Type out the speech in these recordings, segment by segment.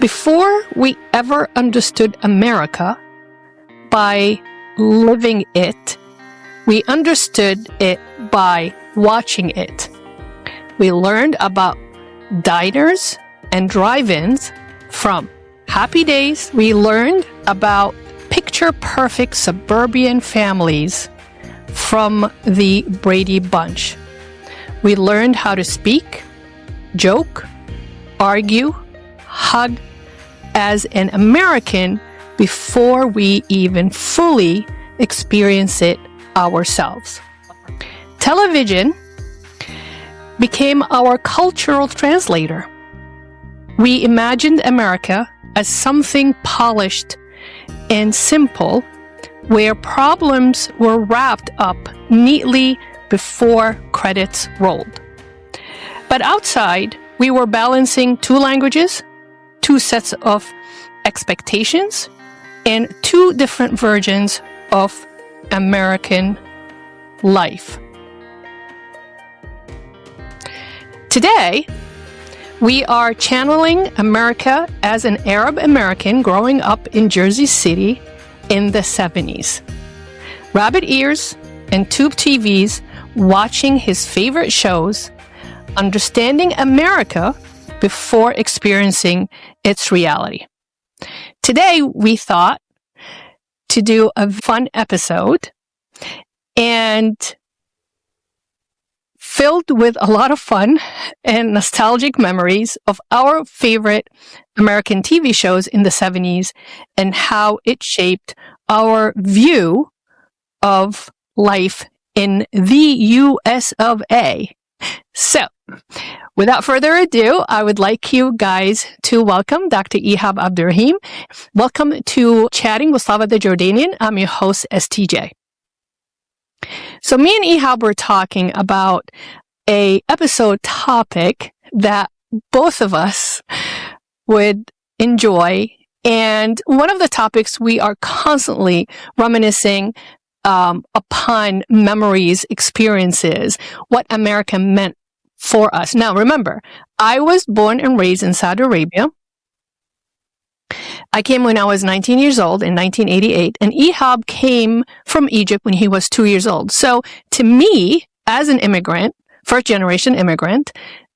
Before we ever understood America by living it, we understood it by watching it. We learned about diners and drive-ins from Happy Days. We learned about picture-perfect suburban families from the Brady Bunch. We learned how to speak, joke, argue, hug as an American before we even fully experience it ourselves. Television became our cultural translator. We imagined America as something polished and simple, where problems were wrapped up neatly before credits rolled. But outside, we were balancing two languages, two sets of expectations, and two different versions of American life. Today, we are channeling America as an Arab American growing up in Jersey City in the 70s. Rabbit ears and tube TVs, watching his favorite shows, understanding America before experiencing its reality. Today, we thought to do a fun episode and filled with a lot of fun and nostalgic memories of our favorite American TV shows in the 70s and how it shaped our view of life in the US of A. So, without further ado, I would like you guys to welcome Dr. Ihab Abdahim. Welcome to Chatting with Slava the Jordanian. I'm your host, STJ. So me and Ihab were talking about a episode topic that both of us would enjoy. And one of the topics we are constantly reminiscing upon memories, experiences, what America meant for us. Now, remember, I was born and raised in Saudi Arabia. I came when I was 19 years old in 1988, and Ihab came from Egypt when he was 2 years old. So to me, as an immigrant, first generation immigrant,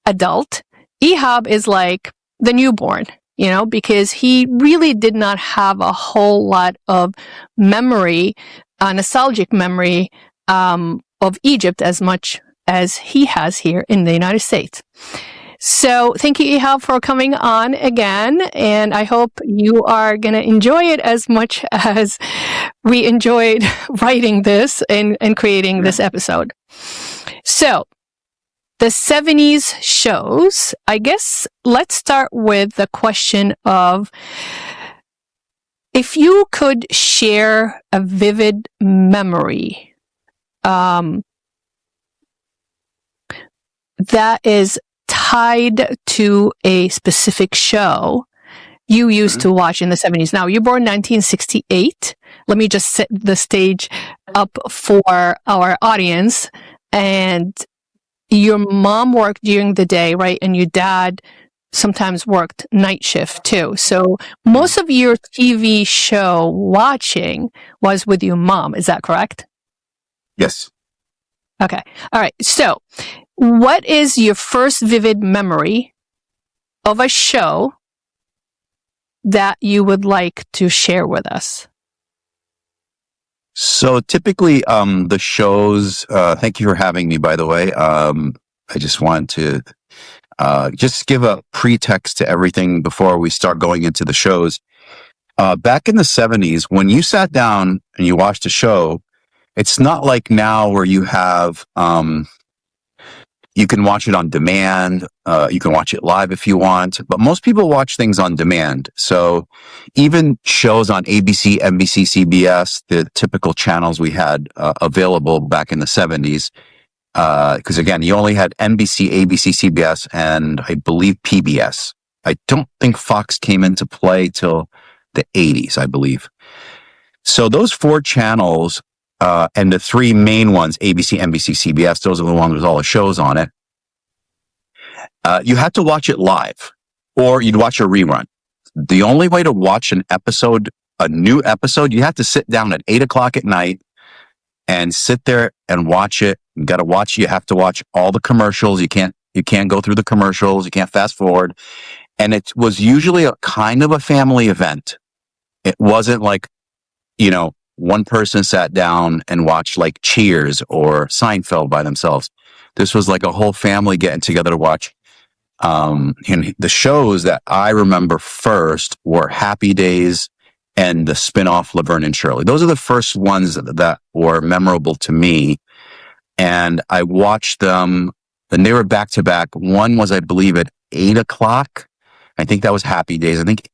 adult, Ihab is like the newborn, because he really did not have a whole lot of memory, nostalgic memory of Egypt as much as he has here in the United States. So thank you, Ihab, for coming on again. And I hope you are going to enjoy it as much as we enjoyed writing this and creating this episode. So the 70s shows, I guess let's start with the question of if you could share a vivid memory that is tied to a specific show you used to watch in the 70s. Now, you're born in 1968. Let me just set the stage up for our audience. And your mom worked during the day, right? And your dad sometimes worked night shift too. So most of your TV show watching was with your mom. Is that correct? Yes. Okay. All right. So what is your first vivid memory of a show that you would like to share with us? So typically, the shows, thank you for having me, by the way. I just want to just give a pretext to everything before we start going into the shows. Back in the 70s, when you sat down and you watched a show, it's not like now where you have, you can watch it on demand. You can watch it live if you want, but most people watch things on demand. So even shows on ABC, NBC, CBS, the typical channels we had available back in the 70s, because again, you only had NBC, ABC, CBS, and I believe PBS. I don't think Fox came into play till the 80s, I believe. So those four channels, and the three main ones, ABC, NBC, CBS, those are the ones with all the shows on it. You had to watch it live, or you'd watch a rerun. the only way to watch a new episode, you have to sit down at 8 o'clock at night and sit there and watch it. You have to watch all the commercials. You can't go through the commercials. You can't fast forward. And it was usually a kind of a family event. It wasn't like, one person sat down and watched like Cheers or Seinfeld by themselves. This was like a whole family getting together to watch. And the shows that I remember first were Happy Days and the spinoff Laverne and Shirley. Those are the first ones that were memorable to me. And I watched them, and they were back to back. One was, I believe, at 8 o'clock. I think that was Happy Days. I think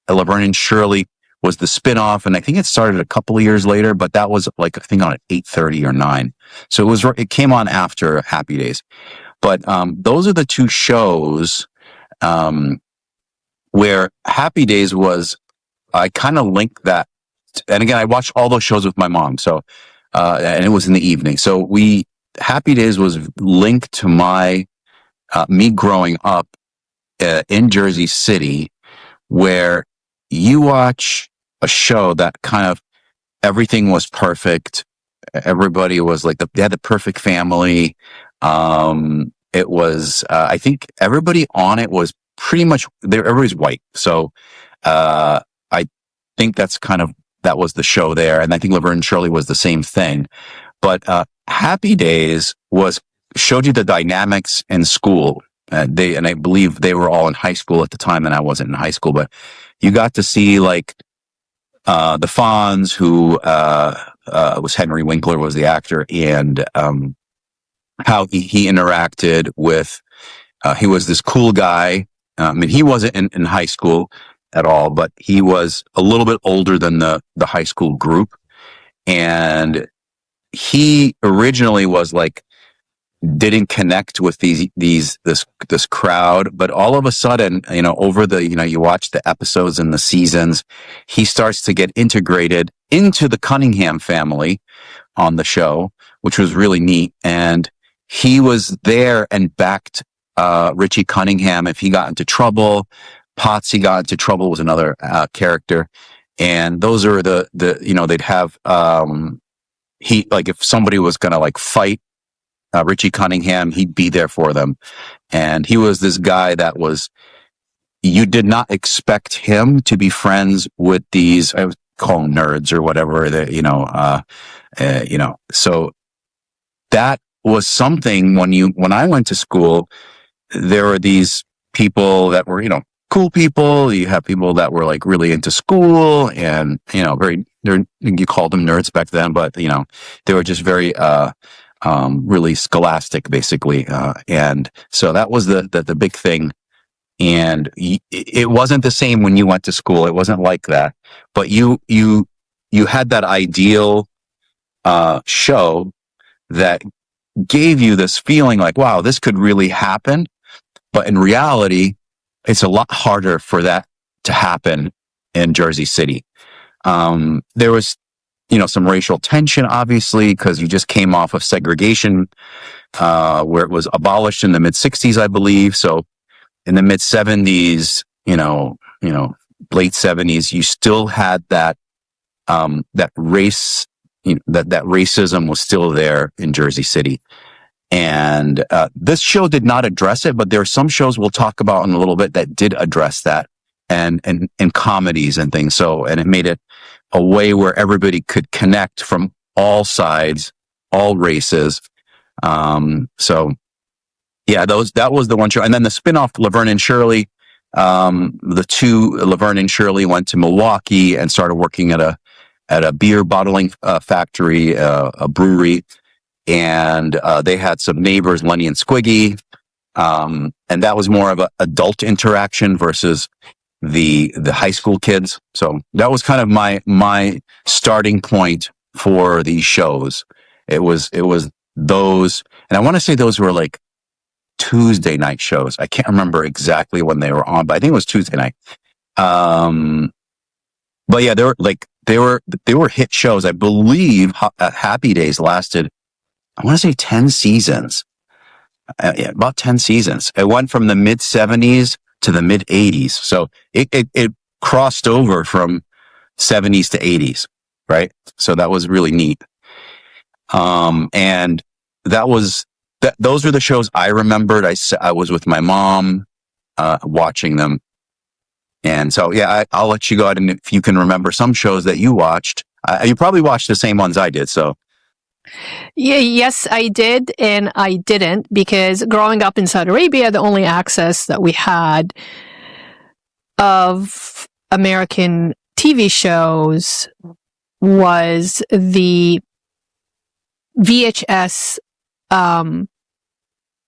Laverne and Shirley was the spinoff, and I think it started a couple of years later, but that was like, I think on at 8:30 or 9. So it came on after Happy Days. But those are the two shows where Happy Days was, I kind of linked that. And again, I watched all those shows with my mom. So, and it was in the evening. So Happy Days was linked to me growing up in Jersey City, where you watch a show that kind of everything was perfect. Everybody was like they had the perfect family. It was, I think everybody on it was pretty much everybody's white. So, I think that was the show there. And I think Laverne and Shirley was the same thing. But, Happy Days showed you the dynamics in school. And I believe they were all in high school at the time, and I wasn't in high school, but you got to see like, the Fonz, who, was Henry Winkler was the actor, and, how he interacted with, he was this cool guy. I mean, he wasn't in high school at all, but he was a little bit older than the high school group. And he originally was like, didn't connect with this crowd, but all of a sudden, over you watch the episodes and the seasons, he starts to get integrated into the Cunningham family on the show, which was really neat. And he was there and backed Richie Cunningham if he got into trouble. Potsy got into trouble was another character, and those are they'd have if somebody was gonna like fight Richie Cunningham, he'd be there for them. And he was this guy you did not expect him to be friends with these, I would call them nerds or whatever, so that was something when I went to school, there were these people that were, cool people. You have people that were like really into school and, you called them nerds back then, but, they were just very, really scholastic, basically. And so that was the big thing. And it wasn't the same when you went to school. It wasn't like that, but you had that ideal, show that gave you this feeling like, wow, this could really happen. But in reality, it's a lot harder for that to happen in Jersey City. There was, some racial tension, obviously, because you just came off of segregation, where it was abolished in the mid 60s, I believe. So in the mid 70s, late 70s, you still had that race, that racism was still there in Jersey City. And this show did not address it, but there are some shows we'll talk about in a little bit that did address that, and comedies and things. So, and it made it a way where everybody could connect from all sides, all races. So yeah, that was the one show. And then the spinoff, Laverne and Shirley, the two, Laverne and Shirley, went to Milwaukee and started working at a beer bottling factory, a brewery. And they had some neighbors, Lenny and Squiggy, and that was more of an adult interaction versus the high school kids. So that was kind of my starting point for these shows. It was those, and I want to say those were like Tuesday night shows. I can't remember exactly when they were on, but I think it was Tuesday night. But yeah, they were hit shows. I believe Happy Days lasted, I want to say 10 seasons. About 10 seasons. It went from the mid 70s to the mid 80s. So it crossed over from 70s to 80s, right? So that was really neat. And those were the shows I remembered. I was with my mom, watching them. And so, yeah, I'll let you go ahead, and if you can remember some shows that you watched, you probably watched the same ones I did. So, yeah, yes, I did, and I didn't, because growing up in Saudi Arabia, the only access that we had of American TV shows was the VHS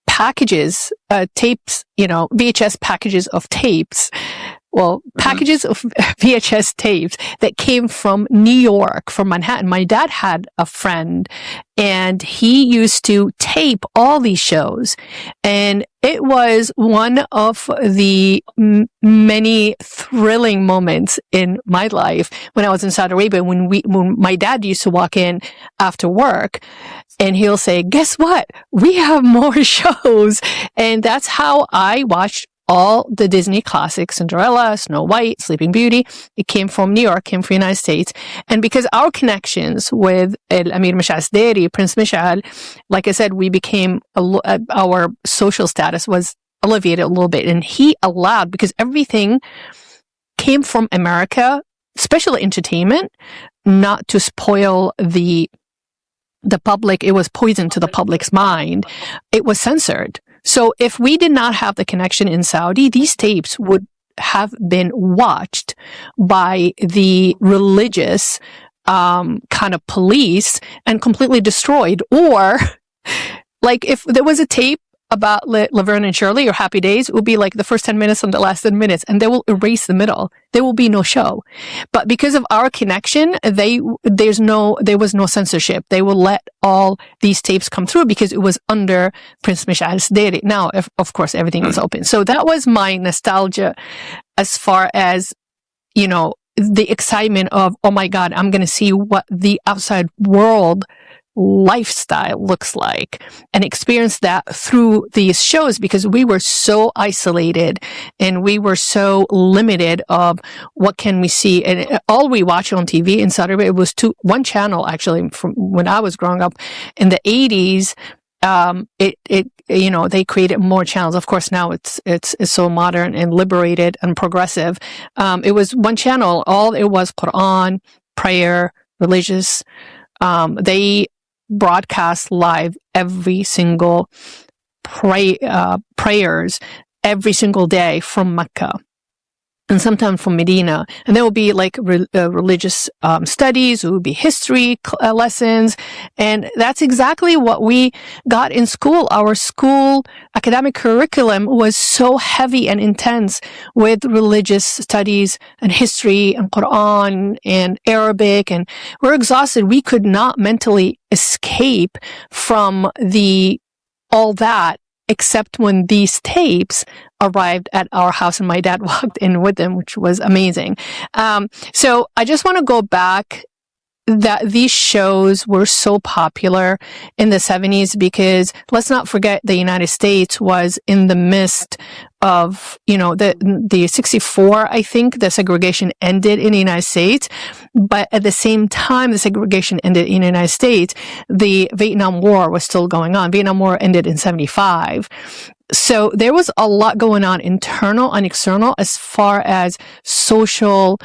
packages, tapes, VHS packages of tapes. Well, packages of VHS tapes that came from New York, from Manhattan. My dad had a friend, and he used to tape all these shows. And it was one of the many thrilling moments in my life when I was in Saudi Arabia, when my dad used to walk in after work, and he'll say, "Guess what? We have more shows." And that's how I watched all the Disney classics: Cinderella, Snow White, Sleeping Beauty. It came from New York, came from the United States. And because our connections with El Amir Mashal Sderi, Prince Mashal, like I said, we became, our social status was elevated a little bit. And he allowed, because everything came from America, especially entertainment, not to spoil the public. It was poison to the public's mind. It was censored. So if we did not have the connection in Saudi, these tapes would have been watched by the religious kind of police and completely destroyed. Or like if there was a tape about Laverne and Shirley or Happy Days, it would be like the first 10 minutes and the last 10 minutes, and they will erase the middle. There will be no show. But because of our connection, there was no censorship. They will let all these tapes come through because it was under Prince Mashal Sderi. Now, of course, everything is open. So that was my nostalgia as far as, the excitement of, oh my God, I'm going to see what the outside world lifestyle looks like, and experience that through these shows, because we were so isolated and we were so limited of what can we see. And all we watch on TV in Saudi Arabia, it was one channel actually from when I was growing up in the 80s. They created more channels. Of course, now it's so modern and liberated and progressive. It was one channel. All it was Quran, prayer, religious. They broadcast live every single prayers every single day from Mecca, and sometimes from Medina. And there will be like religious studies, it would be history lessons. And that's exactly what we got in school. Our school academic curriculum was so heavy and intense with religious studies and history and Quran and Arabic. And we're exhausted. We could not mentally escape from all that, except when these tapes arrived at our house and my dad walked in with them, which was amazing. So I just want to go back that these shows were so popular in the 70s, because let's not forget the United States was in the midst of, the 64, I think the segregation ended in the United States. But at the same time the segregation ended in the United States, the Vietnam War was still going on. Vietnam War ended in 75. So there was a lot going on, internal and external, as far as social,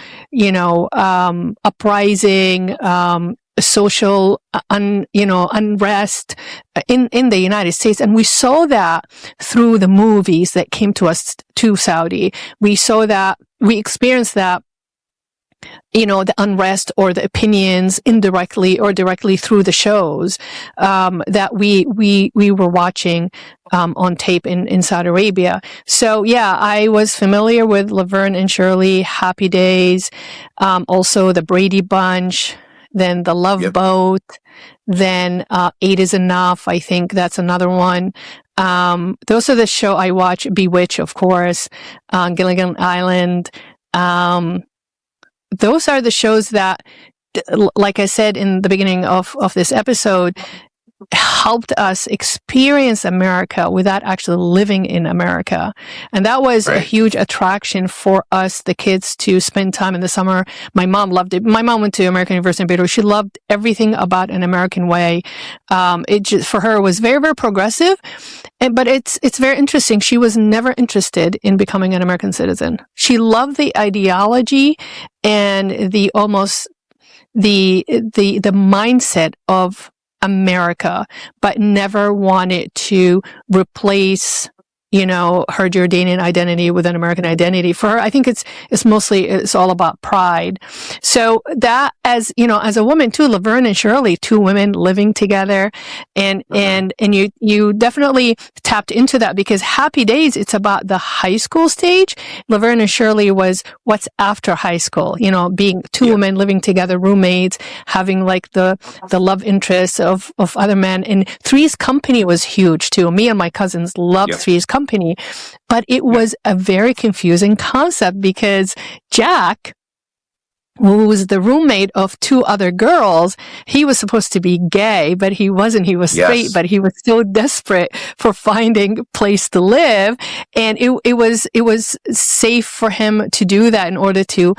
uprising, social, unrest in the United States. And we saw that through the movies that came to us to Saudi. We experienced that, the unrest or the opinions indirectly or directly through the shows, that we were watching, on tape in Saudi Arabia. So yeah, I was familiar with Laverne and Shirley, Happy Days, also the Brady Bunch, then the Love Boat, then, 8 is Enough. I think that's another one. Those are the show I watch. Bewitched, of course, Gilligan Island. Those are the shows that, like I said in the beginning of this episode, helped us experience America without actually living in America. And that was a huge attraction for us, the kids, to spend time in the summer. My mom loved it. My mom went to American University in Beirut. She loved everything about an American way. It just, for her, was very, very progressive. But it's very interesting. She was never interested in becoming an American citizen. She loved the ideology and the almost the mindset of America, but never wanted to replace, her Jordanian identity with an American identity. For her, I think it's all about pride. So that, as a woman too, Laverne and Shirley, two women living together, and you definitely tapped into that, because Happy Days, it's about the high school stage. Laverne and Shirley was what's after high school, being two women living together, roommates, having like the love interests of other men. And Three's Company was huge too. Me and my cousins loved Three's Company. But it was a very confusing concept, because Jack, who was the roommate of two other girls, he was supposed to be gay, but he wasn't. He was straight, but he was so desperate for finding a place to live. And it was safe for him to do that in order to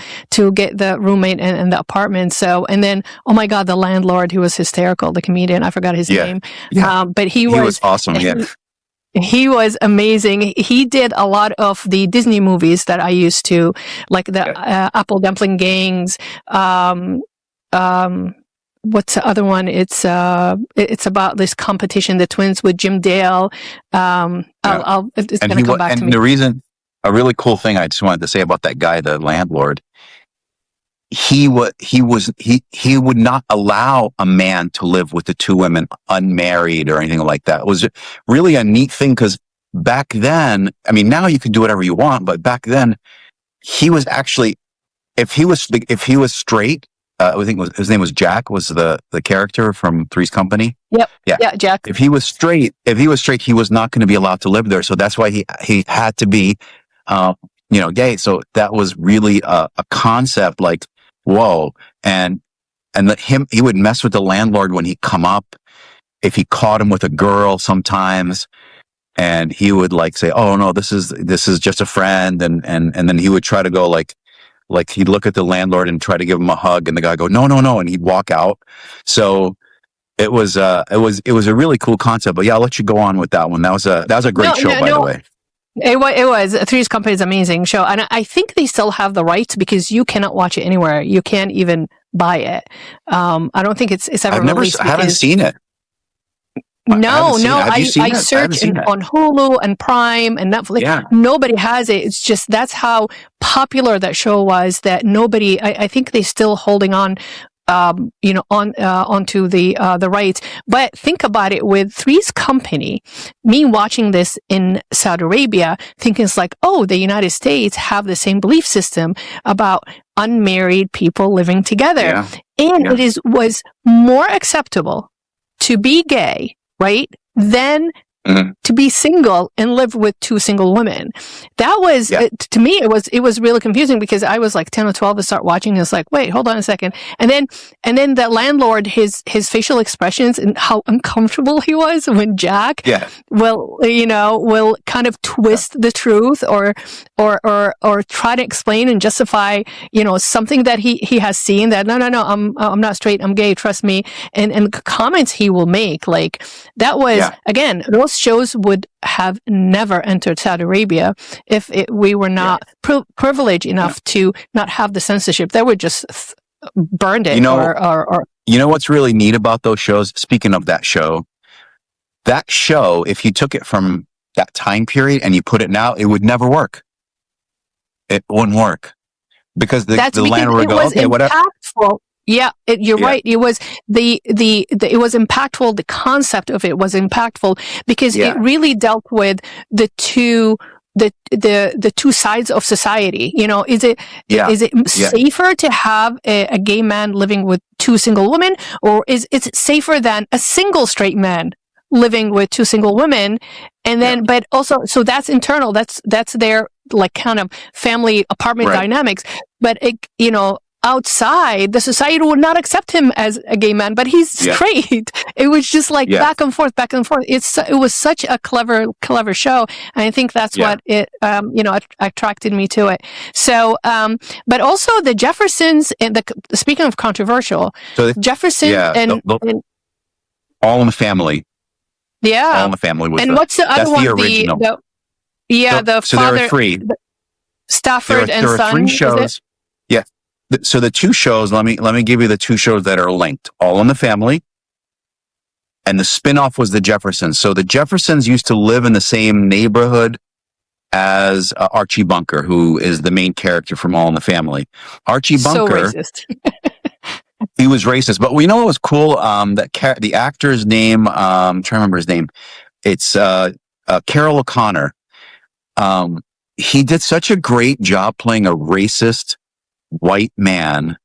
get the roommate and the apartment. So, and then, oh my God, the landlord, who was hysterical, the comedian, I forgot his name. But he was awesome. He was amazing. He did a lot of the Disney movies that I used to, like the Apple Dumpling Gangs. What's the other one? It's about this competition, the twins with Jim Dale. It's going to come back to me. And the reason, a really cool thing I just wanted to say about that guy, the landlord, he would not allow a man to live with the two women unmarried or anything like that. It was really a neat thing, because back then, I mean, now you can do whatever you want, but back then he was actually, if he was straight, I think his name was Jack, was the character from Three's Company. Yep. Yeah, Jack. If he was straight, he was not going to be allowed to live there. So that's why he had to be, gay. So that was really a concept, like, whoa. And he would mess with the landlord when he'd come up, if he caught him with a girl sometimes, and he would like say, oh no, this is just a friend. And then he would try to go like he'd look at the landlord and try to give him a hug, and the guy go, no. And he'd walk out. So it was a really cool concept, but yeah, I'll let you go on with that one. That was a great show, by the way. It was. Three's Company is an amazing show. And I think they still have the rights, because you cannot watch it anywhere. You can't even buy it. I don't think it's ever released. I haven't seen it. No. I searched on Hulu and Prime and Netflix. Yeah. Nobody has it. It's just, that's how popular that show was, that nobody, I think they're still holding on, onto the rights. But think about it, with Three's Company, me watching this in Saudi Arabia, thinking it's like, oh, the United States have the same belief system about unmarried people living together. And it was more acceptable to be gay, right, than to be single and live with two single women. That was, to me, it was really confusing, because I was like 10 or 12 to start watching, and it's like, wait, hold on a second. And then the landlord, his facial expressions and how uncomfortable he was when Jack will kind of twist the truth or try to explain and justify, something that he has seen, that no, I'm not straight, I'm gay, trust me. And comments he will make, like, that was, again, those shows would have never entered Saudi Arabia if we were not privileged enough to not have the censorship. They would just burned it. You know what's really neat about those shows? Speaking of that show, if you took it from that time period and you put it now, it would never work. It wouldn't work, because the landlord would go, okay, whatever. Yeah, you're right. It was it was impactful. The concept of it was impactful, because it really dealt with the two sides of society. Is it safer to have a gay man living with two single women, or is it safer than a single straight man living with two single women? And then, but also, so that's internal. That's their like kind of family apartment dynamics. But outside, the society would not accept him as a gay man, but he's straight. It was just like back and forth, back and forth. It was such a clever show. And I think that's what it, attracted me to it. So, but also the Jeffersons, and speaking of controversial, Jefferson and All in the Family. Yeah. All in the Family was what's the other one? The original. The so father. There are three. Stafford and Son. There are three shows. Yeah. So the two shows, let me give you the two shows that are linked. All in the Family. And the spinoff was the Jeffersons. So the Jeffersons used to live in the same neighborhood as Archie Bunker, who is the main character from All in the Family. Archie Bunker. So racist. He was racist, but we know it was cool. The actor's name, I'm trying to remember his name. It's Carol O'Connor. He did such a great job playing a racist white man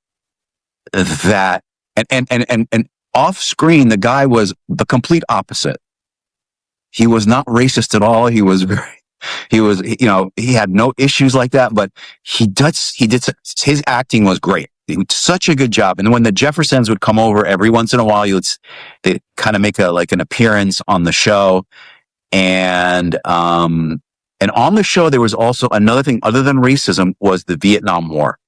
that, and off screen, the guy was the complete opposite. He was not racist at all. He had no issues like that, but his acting was great. Such a good job. And when the Jeffersons would come over every once in a while, they kind of make an appearance on the show. And on the show, there was also another thing other than racism was the Vietnam War.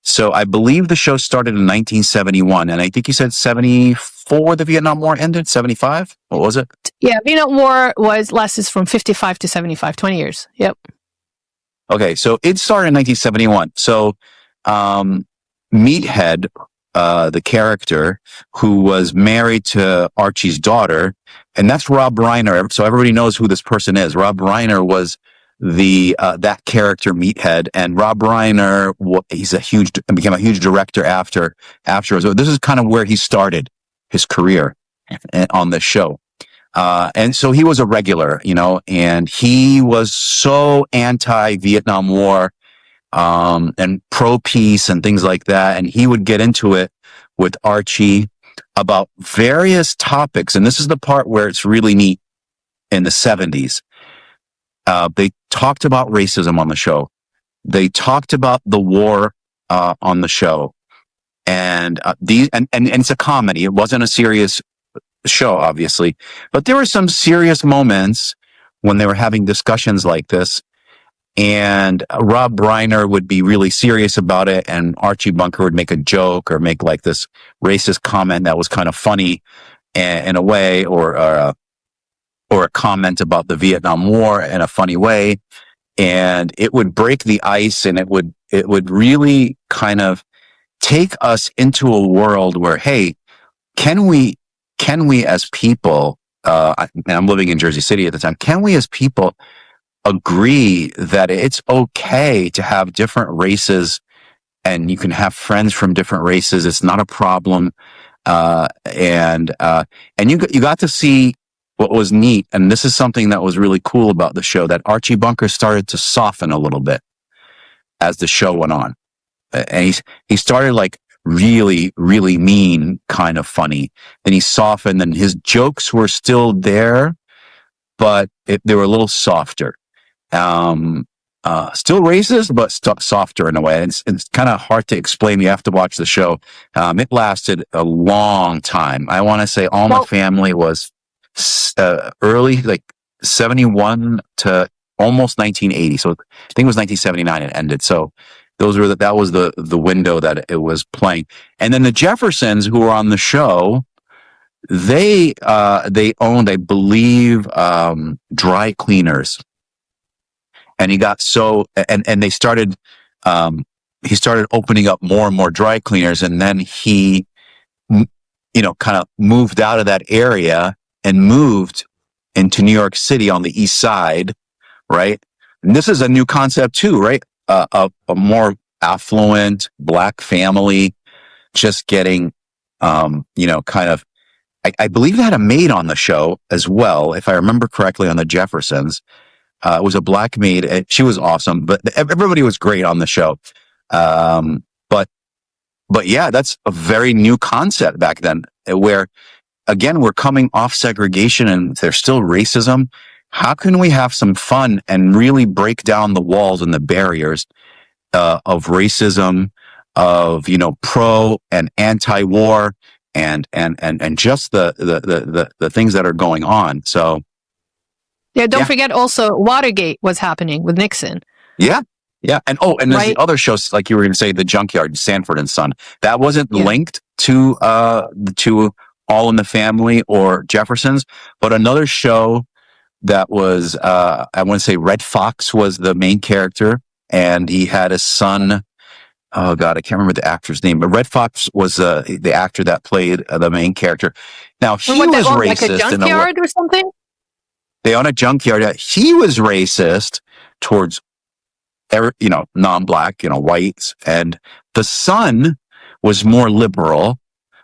So I believe the show started in 1971, and I think you said 74 the Vietnam War ended, 75? What was it? Yeah, Vietnam War lasted from 55 to 75, 20 years. Yep. Okay, so it started in 1971. So Meathead, the character who was married to Archie's daughter, and that's Rob Reiner. So everybody knows who this person is. Rob Reiner was that character Meathead, and Rob Reiner, became a huge director after. So this is kind of where he started his career on the show. And so he was a regular, and he was so anti-Vietnam War, and pro-peace and things like that. And he would get into it with Archie about various topics. And this is the part where it's really neat in the 70s. They talked about racism on the show. They talked about the war, on the show. And it's a comedy. It wasn't a serious show, obviously, but there were some serious moments when they were having discussions like this. And Rob Reiner would be really serious about it, and Archie Bunker would make a joke or make like this racist comment that was kind of funny in a way, or a comment about the Vietnam War in a funny way, and it would break the ice, and it would really kind of take us into a world where, hey, can we as people, and I'm living in Jersey City at the time, can we as people agree that it's okay to have different races, and you can have friends from different races? It's not a problem. And you got to see what was neat. And this is something that was really cool about the show, that Archie Bunker started to soften a little bit as the show went on. And he started like really, really mean, kind of funny. Then he softened, and his jokes were still there, but they were a little softer. Still racist, but softer in a way. It's kind of hard to explain. You have to watch the show. It lasted a long time. I want to say All in the Family was early, like 71 to almost 1980. So I think it was 1979 it ended. So that was the window that it was playing. And then the Jeffersons, who were on the show, they owned, I believe, dry cleaners. And he got and they started, he started opening up more and more dry cleaners. And then he, kind of moved out of that area and moved into New York City on the East Side. Right. And this is a new concept too, right? A more affluent Black family just getting, kind of, I believe they had a maid on the show as well, if I remember correctly, on the Jeffersons. It was a Black maid. She was awesome, but everybody was great on the show. But yeah, that's a very new concept back then, where again, we're coming off segregation and there's still racism. How can we have some fun and really break down the walls and the barriers, of racism, of, pro and anti-war and just the things that are going on. So don't forget also Watergate was happening with Nixon. Yeah. And there's Right. the other shows, like you were going to say, The Junkyard, Sanford and Son. That wasn't linked to All in the Family or Jeffersons, but another show that was, I want to say Red Fox was the main character, and he had a son. Oh God, I can't remember the actor's name, but Red Fox was the actor that played the main character. Now he was racist. Like a junkyard or something? They own a junkyard. He was racist towards, non-black, whites, and the son was more liberal,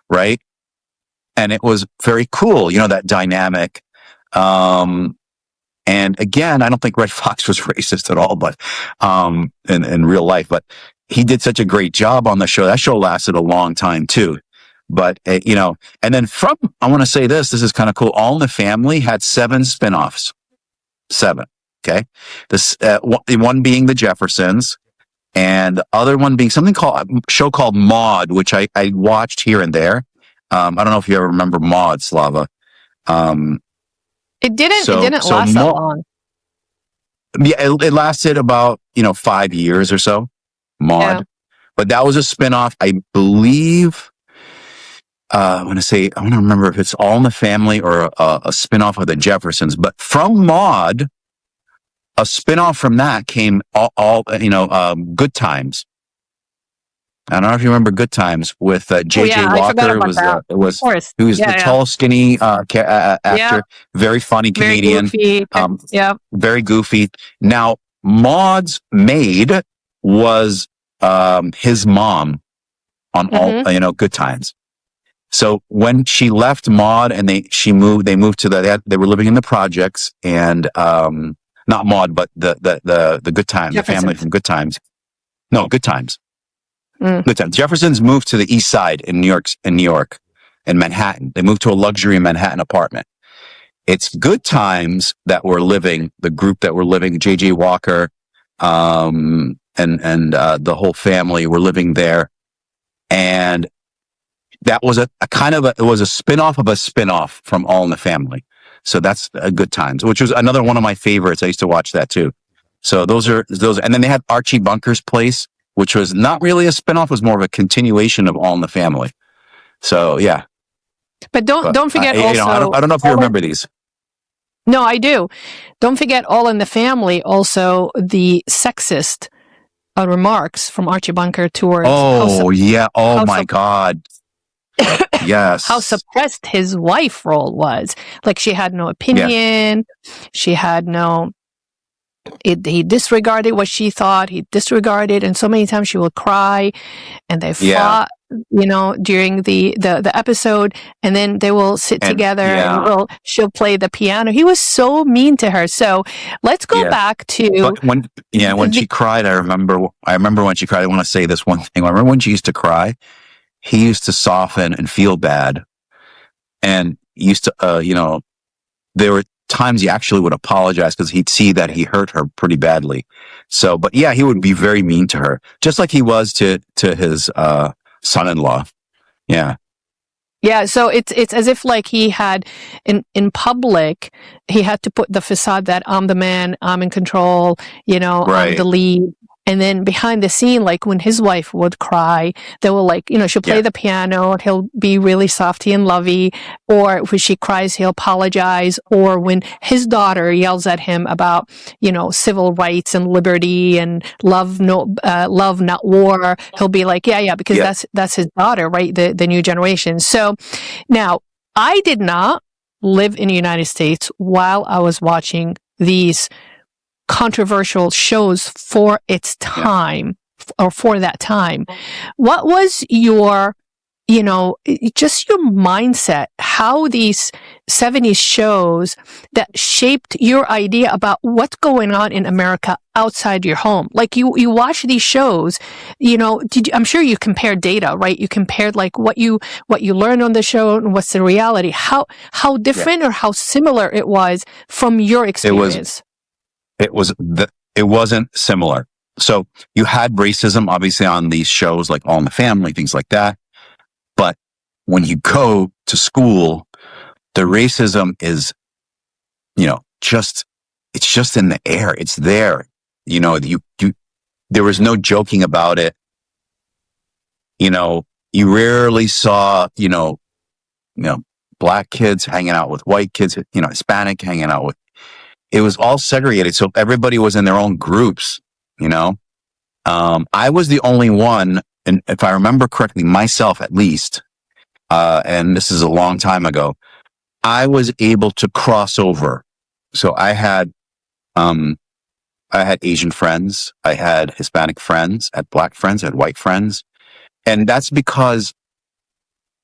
right? And it was very cool, that dynamic. And again, I don't think Red Fox was racist at all, but in real life, but he did such a great job on the show. That show lasted a long time too. But and then I want to say this is kind of cool. All in the Family had 7 spinoffs. 7. Okay. This, one being The Jeffersons, and the other one being a show called Maude, which I watched here and there. I don't know if you ever remember Maude, Slava. It didn't last that long. Yeah, it lasted about, 5 years or so, Maude. Yeah. But that was a spinoff, I believe. I want to remember if it's All in the Family or a spinoff of The Jeffersons. But from Maude, a spinoff from that came Good Times. I don't know if you remember Good Times with J.J. Walker. He was the tall, skinny actor, very funny comedian, very goofy. Very goofy. Now, Maude's maid was his mom on all Good Times. So when she left Maude and they moved to they were living in the projects, and not Maude, but the Good Times, the family from Good Times. No, Good Times. Good Times. Jeffersons moved to the East Side in New York, in Manhattan. They moved to a luxury Manhattan apartment. It's Good Times that were living, the group that were living, J.J. Walker, and the whole family were living there. And that was it was a spinoff of a spinoff from All in the Family. So that's a Good Times, which was another one of my favorites. I used to watch that too. So those, and then they had Archie Bunker's Place, which was not really a spinoff, was more of a continuation of All in the Family. So yeah. But don't forget also. I don't know if you remember these. No, I do. Don't forget All in the Family. Also, the sexist remarks from Archie Bunker towards. Oh yeah! Oh my God! Yes. How suppressed his wife role was. Like, she had no opinion. Yeah. She had no. He disregarded what she thought. He disregarded, and so many times she would cry, and they fought. During the episode, and then they will sit together and she'll play the piano. He was so mean to her. So let's go back to. But when she cried, I remember when she cried. I want to say this one thing. I remember when she used to cry, he used to soften and feel bad, and used to, there were times he actually would apologize because he'd see that he hurt her pretty badly. So, but yeah, he would be very mean to her, just like he was to his son-in-law. Yeah. So it's as if like he had in public, he had to put the facade that I'm the man, I'm in control, I'm the lead. And then behind the scene, like when his wife would cry, they will she'll play the piano, and he'll be really softy and lovey. Or when she cries, he'll apologize. Or when his daughter yells at him about, civil rights and liberty and love, not war, he'll be like, because that's his daughter, right? The new generation. So now, I did not live in the United States while I was watching these controversial shows for its time, or for that time. What was your, just your mindset, how these 70s shows that shaped your idea about what's going on in America outside your home? Like you watch these shows, I'm sure you compared data, right? You compared like what you learned on the show and what's the reality. How different or how similar it was from your experience? It wasn't similar. So you had racism, obviously, on these shows like All in the Family, things like that. But when you go to school, the racism is, it's just in the air. It's there. There was no joking about it. You rarely saw, black kids hanging out with white kids, Hispanic hanging out with, it was all segregated. So everybody was in their own groups, I was the only one, and if I remember correctly, myself at least, and this is a long time ago, I was able to cross over. So I had Asian friends, I had Hispanic friends, I had black friends, I had white friends. And that's because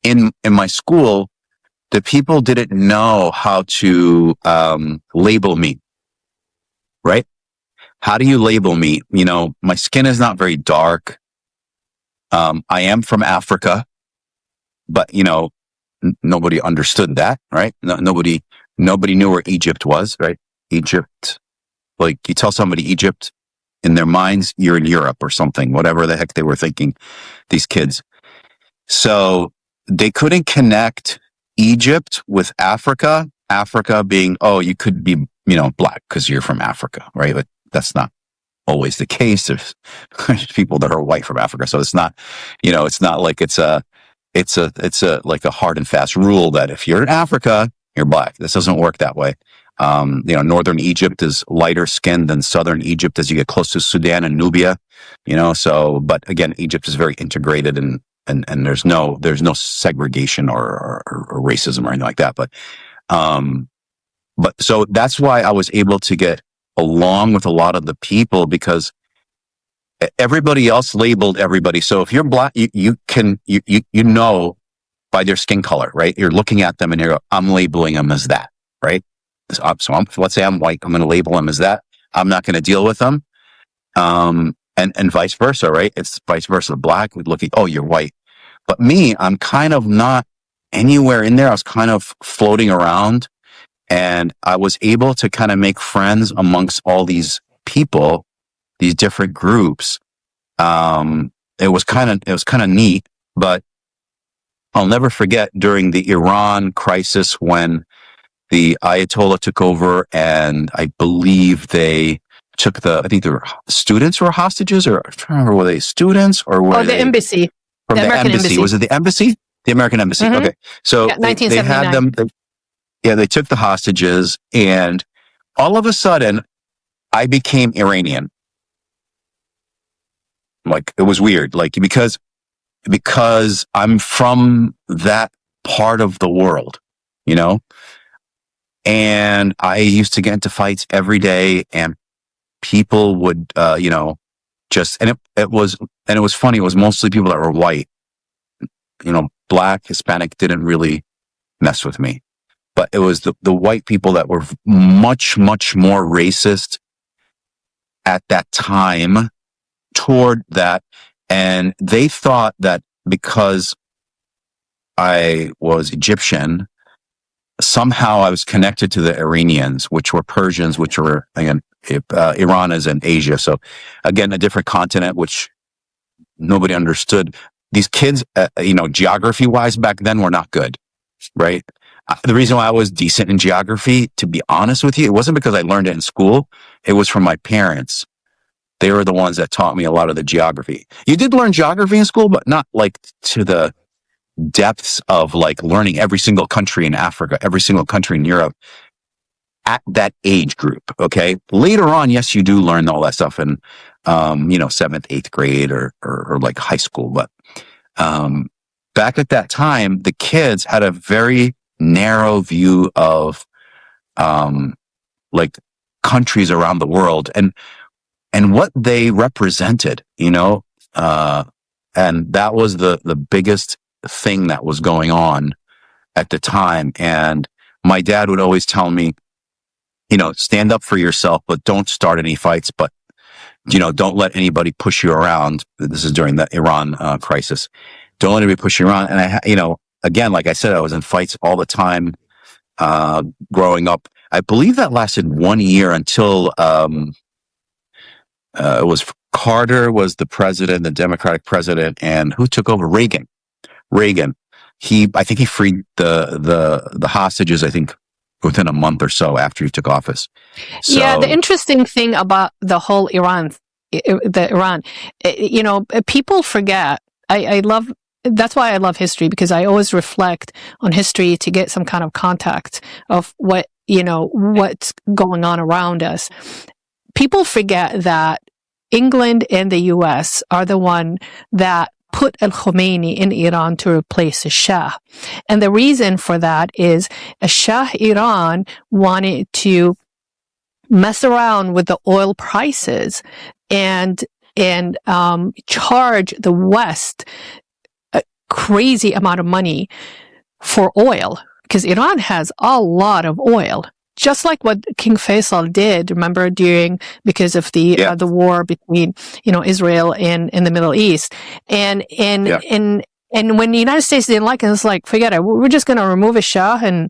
in my school, the people didn't know how to label me, right? How do you label me? My skin is not very dark. I am from Africa, but nobody understood that, right? Nobody knew where Egypt was, right? Egypt, like you tell somebody Egypt, in their minds, you're in Europe or something, whatever the heck they were thinking, these kids. So they couldn't connect Egypt with Africa. Africa being, oh, you could be, black because you're from Africa, right? But that's not always the case. There's people that are white from Africa. So it's not, it's not like it's a like a hard and fast rule that if you're in Africa, you're black. This doesn't work that way. Northern Egypt is lighter skinned than southern Egypt as you get close to Sudan and Nubia, but again, Egypt is very integrated and there's no segregation or racism or anything like that. But so that's why I was able to get along with a lot of the people because everybody else labeled everybody. So if you're black, you know by their skin color, right? You're looking at them and you're, I'm labeling them as that, right? So let's say I'm white. I'm going to label them as that. I'm not going to deal with them. And vice versa, right? It's vice versa. Black would look at, oh, you're white. But me, I'm kind of not anywhere in there. I was kind of floating around and I was able to kind of make friends amongst all these people, these different groups. It was kind of neat, but I'll never forget during the Iran crisis when the Ayatollah took over, and I believe they took I think the students were hostages, or I'm trying to remember, were they students or were the embassy? From the American embassy. Was it the embassy? The American embassy. Mm-hmm. Okay. So they had them. They took the hostages, and all of a sudden I became Iranian. Like, it was weird. Like, because I'm from that part of the world, and I used to get into fights every day, and people would, and it was funny. It was mostly people that were white, black, Hispanic didn't really mess with me, but it was the white people that were much, much more racist at that time toward that. And they thought that because I was Egyptian, somehow I was connected to the Iranians, which were Persians, which were, again, Iran is in Asia. So again, a different continent, which nobody understood. These kids, geography wise back then were not good, right? The reason why I was decent in geography, to be honest with you, it wasn't because I learned it in school. It was from my parents. They were the ones that taught me a lot of the geography. You did learn geography in school, but not like to the depths of like learning every single country in Africa, every single country in Europe at that age group. Okay. Later on, yes, you do learn all that stuff in, 7th, 8th grade or like high school. But, back at that time, the kids had a very narrow view of, like countries around the world and what they represented, and that was the biggest thing that was going on at the time. And my dad would always tell me, stand up for yourself, but don't start any fights, but, don't let anybody push you around. This is during the Iran crisis. Don't let anybody push you around. And again, like I said, I was in fights all the time, growing up. I believe that lasted 1 year until, it was Carter was the president, the Democratic president, and who took over? Reagan. I think he freed the hostages, I think, within a month or so after he took office. So, yeah, the interesting thing about the whole Iran, people forget. I love. That's why I love history, because I always reflect on history to get some kind of context of what's going on around us. People forget that England and the U.S. are the one that put al-Khomeini in Iran to replace the Shah. And the reason for that is Shah Iran wanted to mess around with the oil prices and charge the West a crazy amount of money for oil, because Iran has a lot of oil. Just like what King Faisal did, remember, because of the war between Israel and the Middle East, and when the United States didn't like it, it's like, forget it, we're just going to remove a Shah. And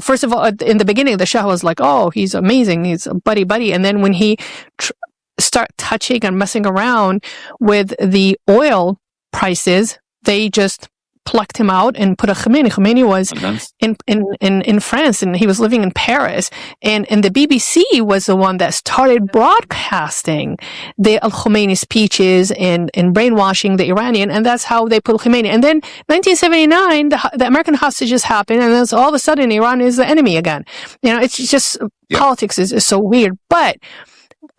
first of all, in the beginning, the Shah was like, oh, he's amazing, he's a buddy, and then when he start touching and messing around with the oil prices, they just plucked him out and put a Khomeini. Khomeini was in France, and he was living in Paris. And the BBC was the one that started broadcasting the Al-Khomeini speeches and brainwashing the Iranian, and that's how they put Khomeini. And then 1979, the American hostages happened, and then all of a sudden Iran is the enemy again. It's just politics is so weird. But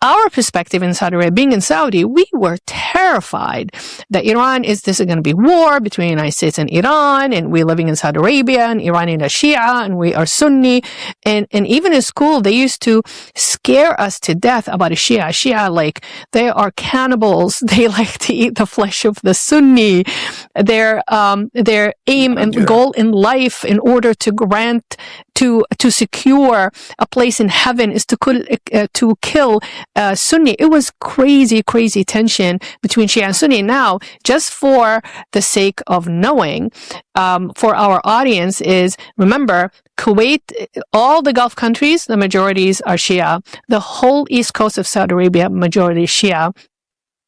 our perspective in Saudi Arabia, being in Saudi, we were terrified that this is going to be war between the United States and Iran, and we're living in Saudi Arabia, and Iranian are Shia, and we are Sunni. And even in school, they used to scare us to death about a Shia. Shia, like, they are cannibals. They like to eat the flesh of the Sunni. Their aim and goal in life, in order to secure a place in heaven, is to kill Sunni. It was crazy tension between Shia and Sunni. Now, just for the sake of knowing, for our audience, is remember, Kuwait, all the Gulf countries, the majorities are Shia. The whole east coast of Saudi Arabia, majority Shia.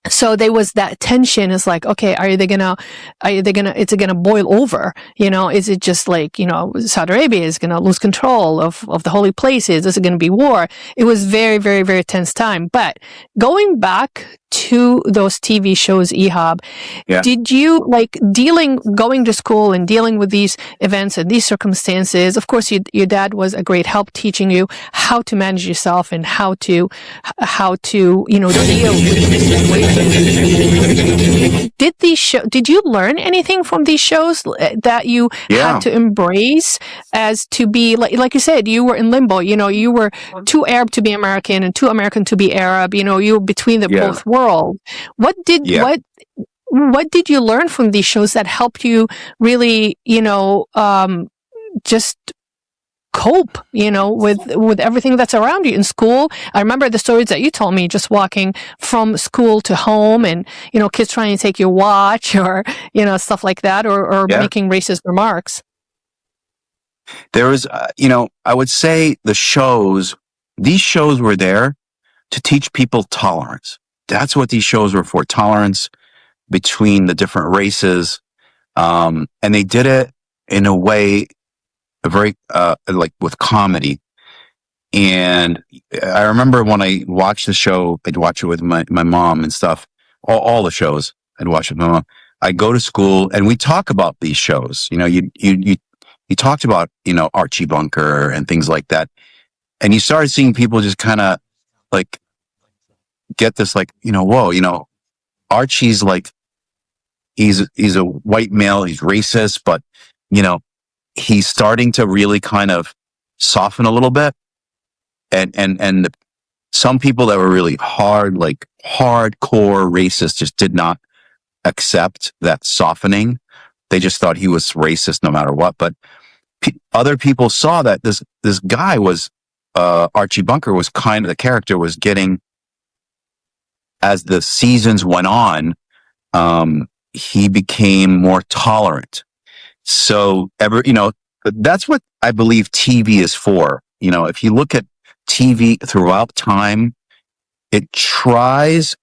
So there was that tension. It's like, okay, is it gonna boil over? Is it just like, Saudi Arabia is gonna lose control of the holy places? Is it gonna be war? It was very, very, very tense time. But going back to those TV shows, Ihab, did you going to school and dealing with these events and these circumstances? Of course, your dad was a great help teaching you how to manage yourself and how to deal with these situations. Did you learn anything from these shows that you had to embrace, as to be like you said, you were in limbo, you were too Arab to be American and too American to be Arab, you were between the both worlds. What did you learn from these shows that helped you really, just cope, with everything that's around you in school? I remember the stories that you told me, just walking from school to home, and kids trying to take your watch, or stuff like that, or making racist remarks. There was, I would say these shows were there to teach people tolerance. That's what these shows were for, tolerance between the different races. And they did it in a way, very, with comedy. And I remember when I watched the show, I'd watch it with my mom and stuff. All the shows I'd watch with my mom. I go to school and we talk about these shows. You talked about, Archie Bunker and things like that. And you started seeing people just kind of like get this, like, whoa, Archie's like, he's a white male, he's racist, but, he's starting to really kind of soften a little bit. And some people that were really hardcore racist just did not accept that softening. They just thought he was racist no matter what. But other people saw that this guy was, Archie Bunker was kind of, the character was getting, as the seasons went on, he became more tolerant. So that's what I believe TV is for. If you look at TV throughout time, it tries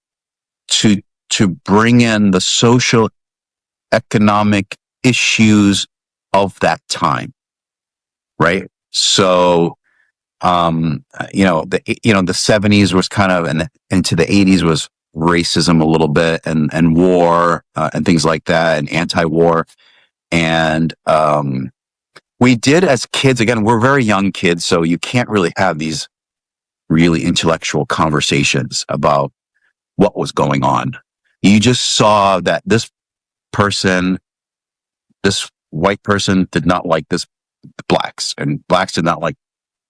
to bring in the social economic issues of that time, right? So, the 70s was kind of, and into the 80s was racism a little bit, and war, and things like that, and anti-war. And, we did as kids, again, we're very young kids, so you can't really have these really intellectual conversations about what was going on. You just saw that this white person did not like blacks, and blacks did not like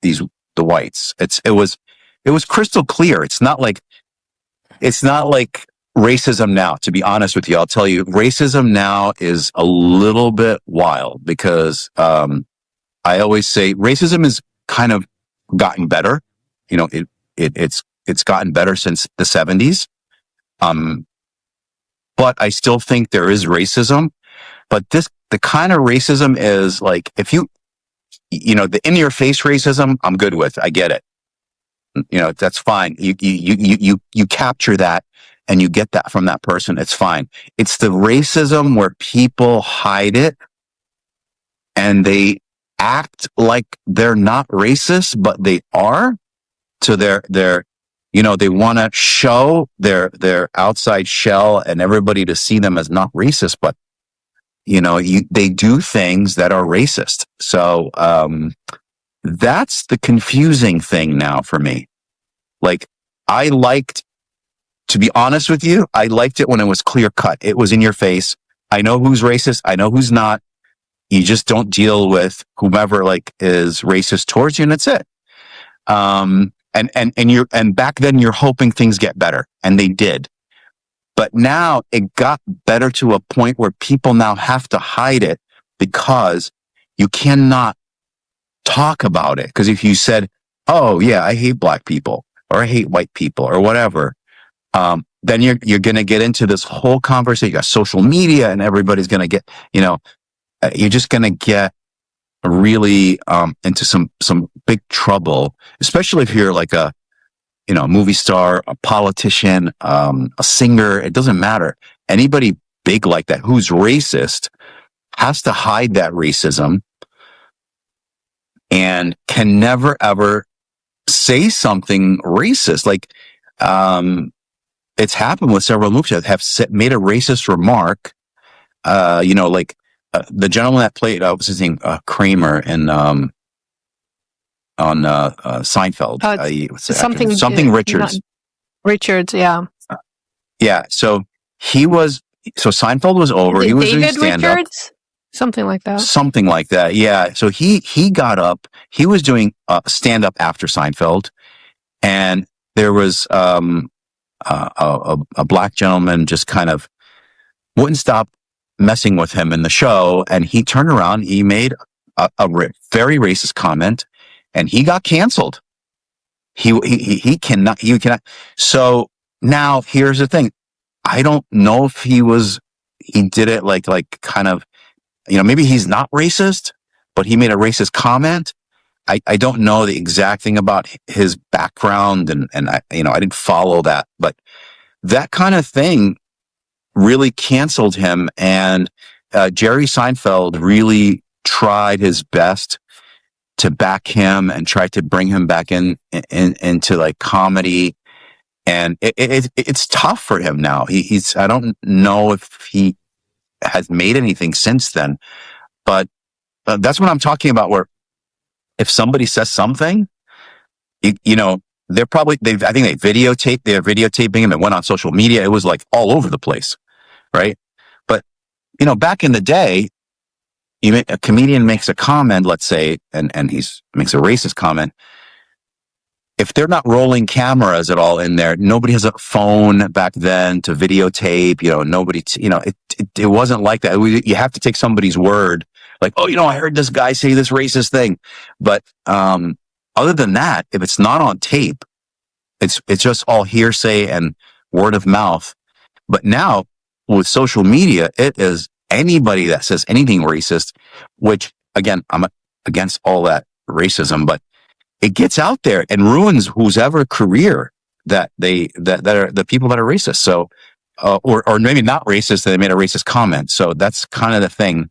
the whites. It was crystal clear. It's not like racism now, to be honest with you. I'll tell you, racism now is a little bit wild because, I always say racism has kind of gotten better. It's gotten better since the 70s. But I still think there is racism, but the kind of racism is like, if the in your face racism, I'm good with. I get it. That's fine. You capture that and you get that from that person. It's fine. It's the racism where people hide it and they act like they're not racist, but they are. So they want to show their outside shell and everybody to see them as not racist, but they do things that are racist. So, that's the confusing thing now for me. Like, to be honest with you, I liked it when it was clear cut. It was in your face. I know who's racist. I know who's not. You just don't deal with whomever is racist towards you, and that's it. And back then you're hoping things get better, and they did. But now it got better to a point where people now have to hide it because you cannot talk about it. Because if you said, "Oh yeah, I hate black people," or "I hate white people," or whatever, then you're going to get into this whole conversation. You got social media, and everybody's going to get, you're just going to get really into some big trouble, especially if you're like a movie star, a politician, a singer. It doesn't matter. Anybody big like that who's racist has to hide that racism and can never ever say something racist. It's happened with several movies that have made a racist remark. The gentleman that played, what's his name, Kramer, and on Seinfeld, something Richards. Richards, yeah. Yeah. So Seinfeld was over. He was David doing stand-up. Richards? Something like that. Something like that. Yeah. So he got up. He was doing stand-up after Seinfeld, and there was a black gentleman just kind of wouldn't stop messing with him in the show, and he turned around. He made a very racist comment, and he got canceled. He cannot. So now here's the thing. I don't know if he did it like kind of, maybe he's not racist, but he made a racist comment. I don't know the exact thing about his background, and I didn't follow that, but that kind of thing really canceled him. And Jerry Seinfeld really tried his best to back him and try to bring him back into like comedy. And it's tough for him now. I don't know if he has made anything since then, but that's what I'm talking about, where if somebody says something, I think they're videotaping him. It went on social media. It was like all over the place. Right. But, back in the day, a comedian makes a comment, let's say, and makes a racist comment. If they're not rolling cameras at all in there, nobody has a phone back then to videotape, nobody, it wasn't like that. You have to take somebody's word. Like, oh, I heard this guy say this racist thing. But, other than that, if it's not on tape, it's just all hearsay and word of mouth. But now, with social media, it is anybody that says anything racist, which, again, I'm against all that racism, but it gets out there and ruins whose ever career. that are the people that are racist. So, or maybe not racist, they made a racist comment. So that's kind of the thing,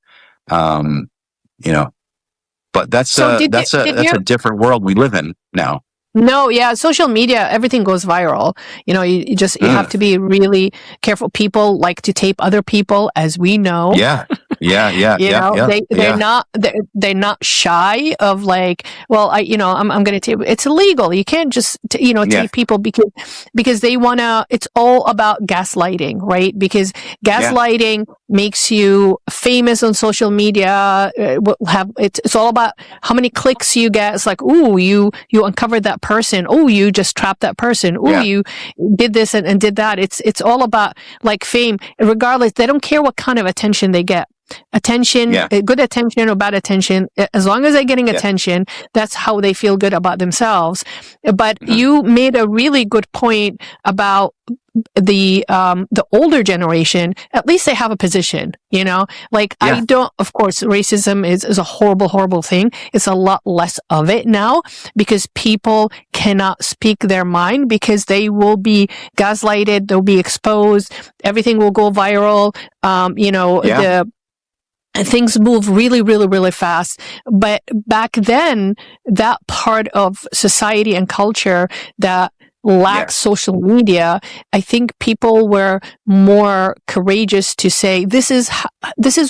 you know. But that's a different world we live in now. No, yeah, social media, everything goes viral. You have to be really careful. People like to tape other people, as we know. Yeah. They're not shy of like, well, I'm going to tape. It's illegal. You can't just, tape people because they want to, it's all about gaslighting, right? Because gaslighting makes you famous on social media. It's all about how many clicks you get. It's like, ooh, you uncovered that person. Oh, you just trapped that person. Oh, you did this and did that. It's all about like fame. Regardless, they don't care what kind of attention they get. Good attention or bad attention, as long as they're getting attention, that's how they feel good about themselves. But you made a really good point about the older generation. At least they have a position, I don't, of course, racism is a horrible thing. It's a lot less of it now because people cannot speak their mind because they will be gaslighted, they'll be exposed, everything will go viral. Things move really, really, really fast. But back then, that part of society and culture that lacked social media, I think people were more courageous to say, this is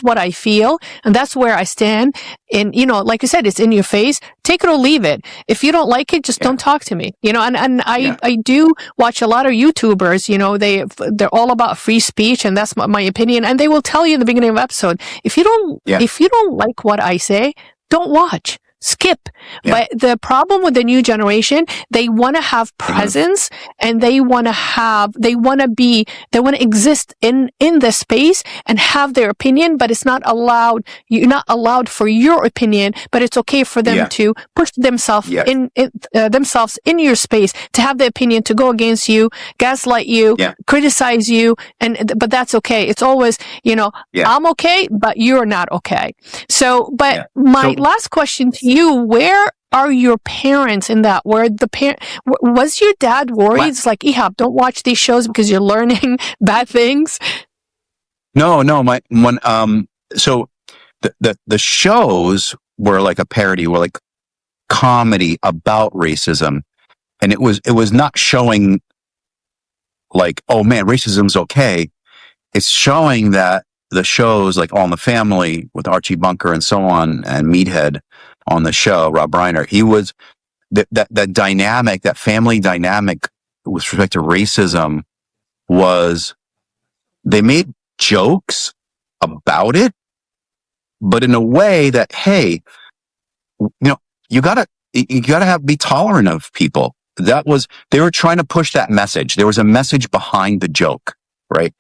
what I feel, and that's where I stand. And, like you said, it's in your face. Take it or leave it. If you don't like it, just don't talk to me. I do watch a lot of YouTubers, they're all about free speech, and that's my opinion. And they will tell you in the beginning of the episode, if you don't like what I say, don't watch. Skip. But the problem with the new generation, they want to have presence and they want to exist in the space and have their opinion, but it's not allowed. You're not allowed for your opinion, but it's okay for them to push themselves themselves in your space, to have the opinion, to go against you, gaslight you, criticize you. But that's okay. It's always, I'm okay, but you're not okay. So, my last question to you, where are your parents in that? Was your dad worried? It's like, Ihab, don't watch these shows because you're learning bad things. No. So the shows were like a parody, were like comedy about racism, and it was not showing like, oh man, racism's okay. It's showing that the shows like All in the Family with Archie Bunker and so on, and Meathead on the show, Rob Reiner, he was that dynamic, that family dynamic with respect to racism was, they made jokes about it, but in a way that, hey, you gotta be tolerant of people. They were trying to push that message. There was a message behind the joke, right?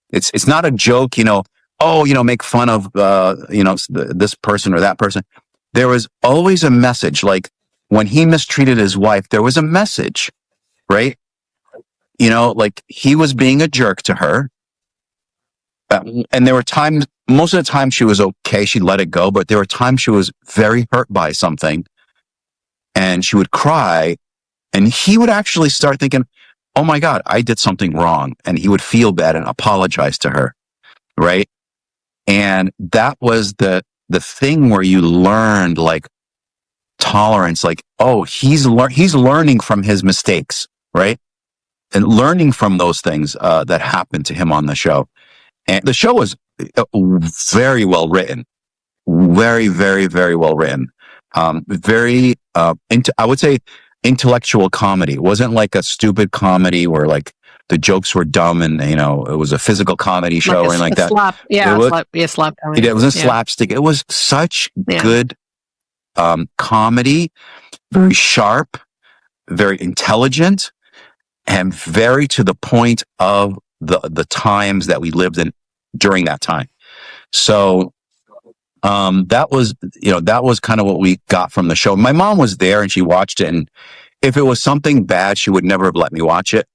It's not a joke, make fun of, this person or that person. There was always a message. Like when he mistreated his wife, there was a message, right? Like he was being a jerk to her. And there were times, most of the time she was okay. She let it go, but there were times she was very hurt by something and she would cry, and he would actually start thinking, oh my God, I did something wrong. And he would feel bad and apologize to her. Right. And that was the thing where you learned like tolerance, like, oh, he's learning from his mistakes, right? And learning from those things that happened to him on the show. And the show was very well written, very, very, very well written. I would say intellectual comedy. It wasn't like a stupid comedy where like the jokes were dumb and, it was a physical comedy show or anything like that. Slap comedy. It wasn't slapstick. It was such good comedy, very sharp, very intelligent, and very to the point of the times that we lived in during that time. So that was kind of what we got from the show. My mom was there and she watched it, and if it was something bad, she would never have let me watch it.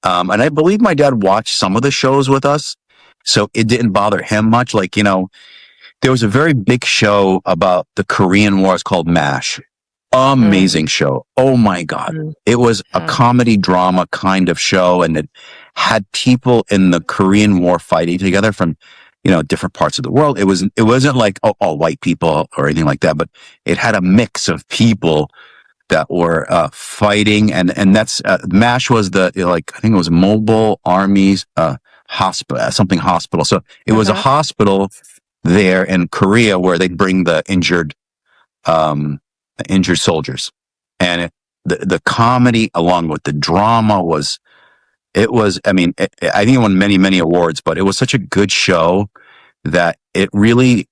And I believe my dad watched some of the shows with us, so it didn't bother him much. Like, there was a very big show about the Korean War. It's called MASH. Amazing show. Oh my God. It was a comedy drama kind of show, and it had people in the Korean War fighting together from, different parts of the world. It wasn't like all white people or anything like that, but it had a mix of people that were fighting, and that's MASH was I think it was Mobile Army's hospital, something hospital. So it was a hospital there in Korea where they'd bring the injured soldiers, and the comedy along with the drama was. I mean, I think it won many awards, but it was such a good show that it really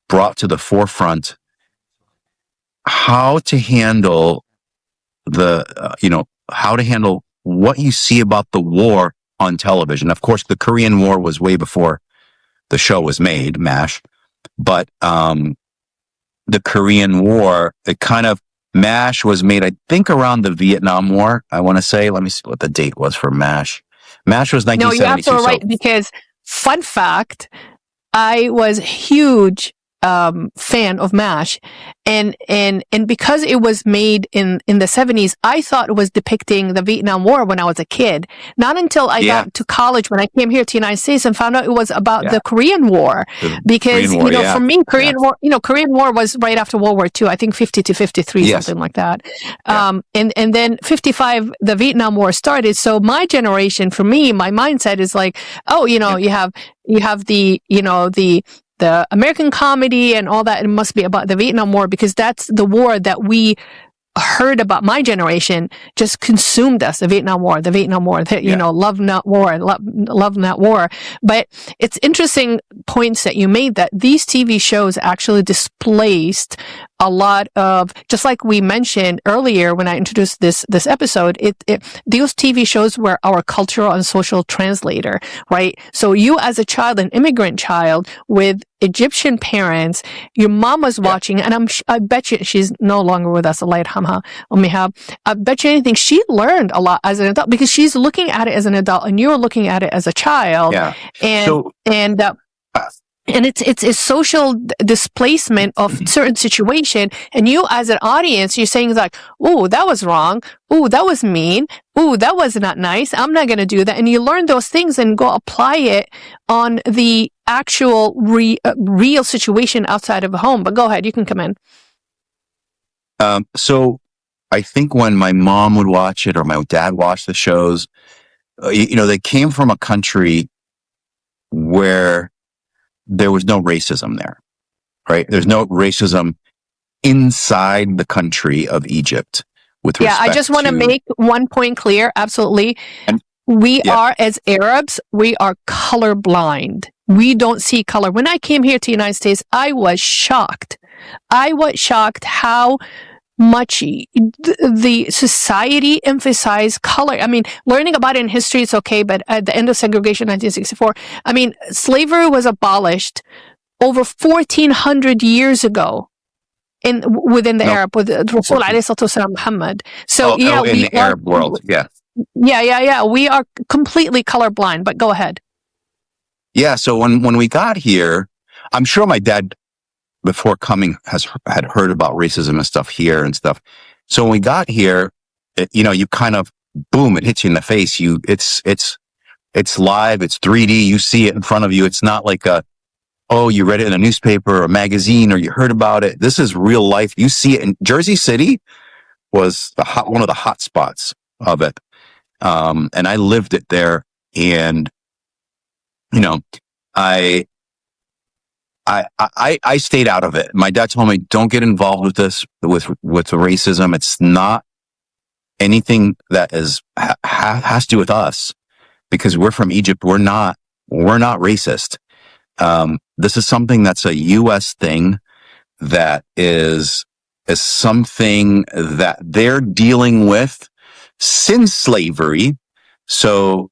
brought to the forefront how to handle how to handle what you see about the war on television. Of course, the Korean War was way before the show was made, MASH, but the Korean War, MASH was made, I think, around the Vietnam War. I want to say, let me see what the date was for MASH. MASH was 1972. No, you're absolutely right, because fun fact, I was a huge fan of MASH, and because it was made in the 70s, I thought it was depicting the Vietnam War when I was a kid. Not until I got to college, when I came here to the United States, and found out it was about the Korean War. Because Korean War, for me, Korean War was right after World War II. I think 50 to 53, something like that. And then 55, the Vietnam War started. So my generation, for me, my mindset is like, you have the American comedy and all that. It must be about the Vietnam War, because that's the war that we heard about. My generation just consumed us, the Vietnam War, love not war, love not war. But it's interesting points that you made, that these TV shows actually displaced a lot of, just like we mentioned earlier when I introduced this episode, those TV shows were our cultural and social translator, right? So you, as a child, an immigrant child with Egyptian parents, your mom was watching, and I bet you she's no longer with us, Allah yarhamha, Ihab. I bet you anything, she learned a lot as an adult, because she's looking at it as an adult and you're looking at it as a child. Yeah. And it's a social displacement of certain situation. And you, as an audience, you're saying like, "Oh, that was wrong. Oh, that was mean. Oh, that was not nice. I'm not going to do that." And you learn those things and go apply it on the actual real situation outside of the home. But go ahead, you can come in. So I think when my mom would watch it or my dad watched the shows, they came from a country where there was no racism there, right? There's no racism inside the country of Egypt with respect I just want to make one point clear. Absolutely. We are, as Arabs, we are colorblind. We don't see color. When I came here to the United States, I was shocked. How much the society emphasized color. I mean, learning about it in history, it's okay, but at the end of segregation, 1964, I mean, slavery was abolished over 1,400 years ago within the Arab, with Rasul alayhi salatu wasalam Muhammad. So, in the Arab world, Yeah, we are completely colorblind, but go ahead. Yeah, so when we got here, I'm sure my dad, before coming, had heard about racism and stuff here and stuff. So when we got here, you kind of, boom, it hits you in the face. It's live, it's 3D, you see it in front of you. It's not like you read it in a newspaper or a magazine or you heard about it. This is real life. You see it in Jersey City was one of the hot spots of it. And I lived it there, and I stayed out of it. My dad told me, don't get involved with this, with the racism. It's not anything that has to do with us, because we're from Egypt. We're not racist. This is something that's a U.S. thing, that is something that they're dealing with since slavery. So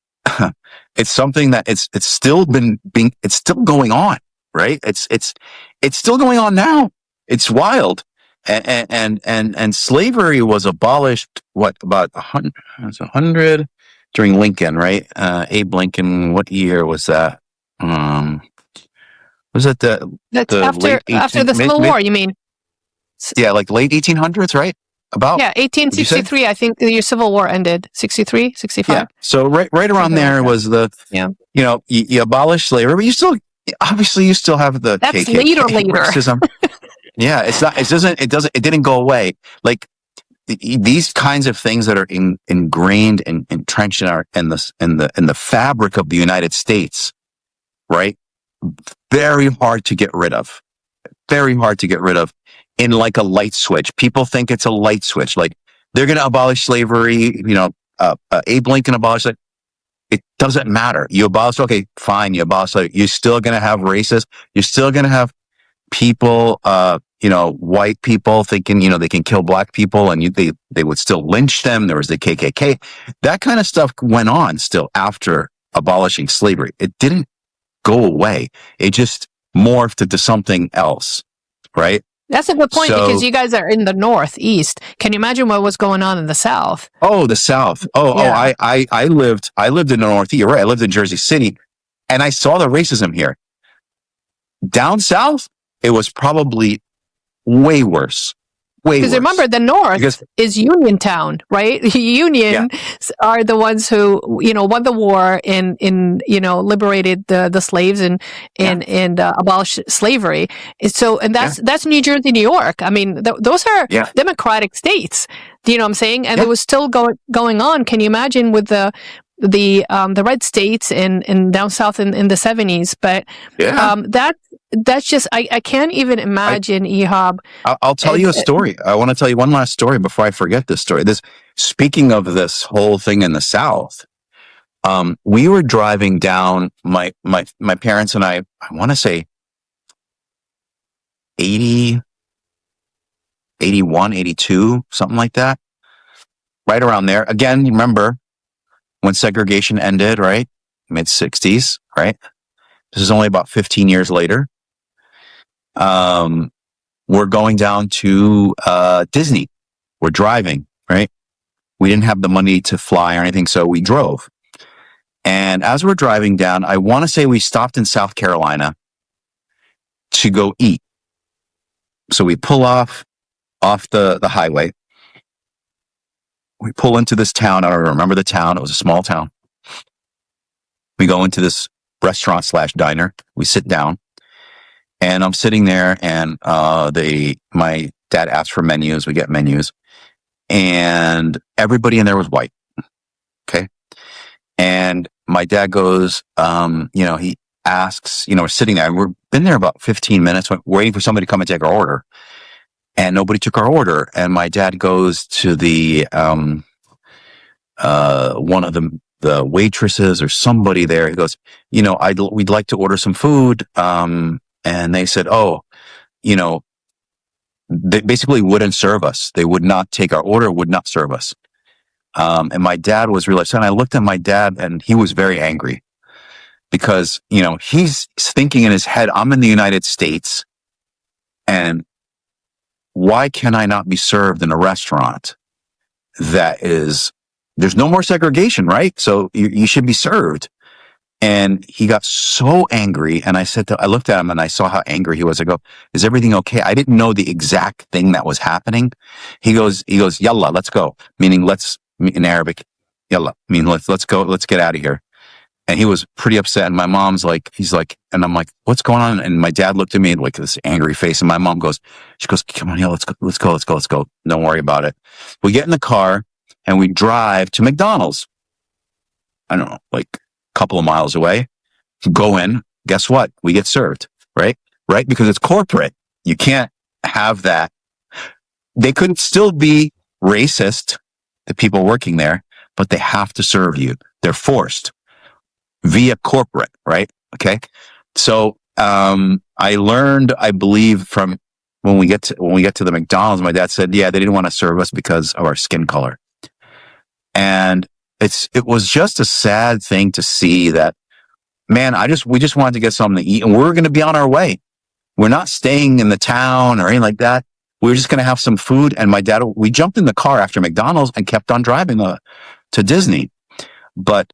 it's something that it's still going on. Right? It's still going on now. It's wild. And slavery was abolished, about 100 during Lincoln, right? Abe Lincoln, what year was that? Was it that's after the Civil War, you mean? Yeah, like late 1800s, right? about. Yeah, Would you say? 1863. I think your Civil War ended 63, 65. Yeah. So right around Something like there that. was the, Yeah. you abolish slavery, but you still have the That's KKK later. racism. Yeah, it didn't go away. Like these kinds of things that are ingrained and entrenched in the fabric of the United States, right? Very hard to get rid of. Very hard to get rid of in like a light switch. People think it's a light switch. Like they're going to abolish slavery. Abe Lincoln abolished it. It doesn't matter. You abolish, okay, fine. You abolish slavery. You're still going to have racists. You're still going to have people, white people thinking, they can kill black people, and they would still lynch them. There was the KKK. That kind of stuff went on still after abolishing slavery. It didn't go away. It just morphed into something else, right? That's a good point, because you guys are in the Northeast. Can you imagine what was going on in the South? Oh, the South. I lived in the Northeast. You're right. I lived in Jersey City, and I saw the racism here. Down South, it was probably way worse. Because remember, the North is Uniontown, right? Unions are the ones who, won the war and liberated the slaves and abolished slavery. So, and that's New Jersey, New York. I mean, those are democratic states. Do you know what I'm saying? And it was still going on. Can you imagine with the red states and down south in the 70s? But that's just, I can't even imagine, Ihab. I'll tell you a story. I want to tell you one last story before I forget this story. Speaking of this whole thing in the South, we were driving down, my parents and I want to say 80, 81, 82, something like that. Right around there. Again, you remember when segregation ended, right? Mid-60s, right? This is only about 15 years later. We're going down to Disney. We're driving, right? We didn't have the money to fly or anything, so we drove. And as we're driving down, I want to say we stopped in South Carolina to go eat. So we pull off the highway. We pull into this town. I don't remember the town. It was a small town. We go into this restaurant/diner. We sit down, and I'm sitting there, and my dad asked for menus. We get menus, and everybody in there was white. Okay, and my dad goes, he asks, we're sitting there. We've been there about 15 minutes, waiting for somebody to come and take our order. And nobody took our order. And my dad goes to the one of the waitresses or somebody there. He goes, we'd like to order some food. And they said, they basically wouldn't serve us. They would not take our order, would not serve us. And my dad was really upset. And I looked at my dad, and he was very angry because, he's thinking in his head, I'm in the United States, and why can I not be served in a restaurant there's no more segregation, right? So you should be served. And he got so angry. And I looked at him and I saw how angry he was. I go, is everything okay? I didn't know the exact thing that was happening. He goes, yalla, let's go. Meaning in Arabic, yalla, let's go, let's get out of here. And he was pretty upset. And my mom's like, and I'm like, what's going on? And my dad looked at me like this angry face. And my mom goes, come on, let's go. Don't worry about it. We get in the car and we drive to McDonald's. I don't know, like a couple of miles away. Go in. Guess what? We get served, right? Right? Because it's corporate. You can't have that. They could still be racist, the people working there, but they have to serve you. They're forced. Via corporate, right? Okay. So, I learned, I believe, from when we get to the McDonald's, my dad said, they didn't want to serve us because of our skin color. And it was just a sad thing to see that, man, we just wanted to get something to eat, and we're going to be on our way. We're not staying in the town or anything like that. We were just going to have some food. And my dad, we jumped in the car after McDonald's and kept on driving to Disney. But,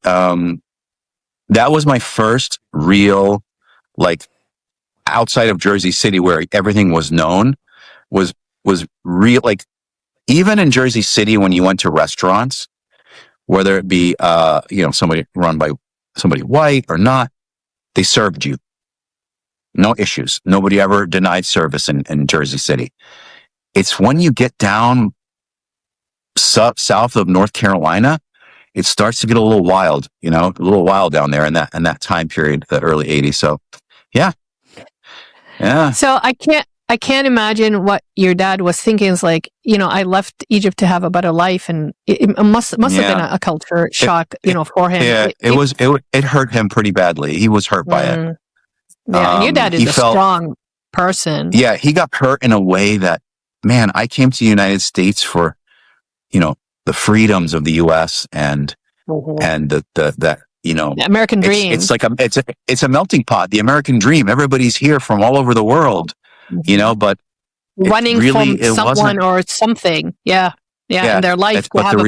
that was my first real, outside of Jersey City, where everything was known, was real. even in Jersey City, when you went to restaurants, whether it be, somebody run by somebody white or not, they served you. No issues. Nobody ever denied service in Jersey City. It's when you get down south of North Carolina, it starts to get a little wild, a little wild down there in that time period, the early 80s. So, yeah. So I can't imagine what your dad was thinking. It's like, I left Egypt to have a better life, and it must have been a culture shock, for him. Yeah, it hurt him pretty badly. He was hurt by it. Yeah, and your dad is a strong person. Yeah, he got hurt in a way that, man, I came to the United States for, the freedoms of the U.S. and the American dream. It's like it's a melting pot. The American dream. Everybody's here from all over the world, but running really, from someone or something. Yeah. And their life. But the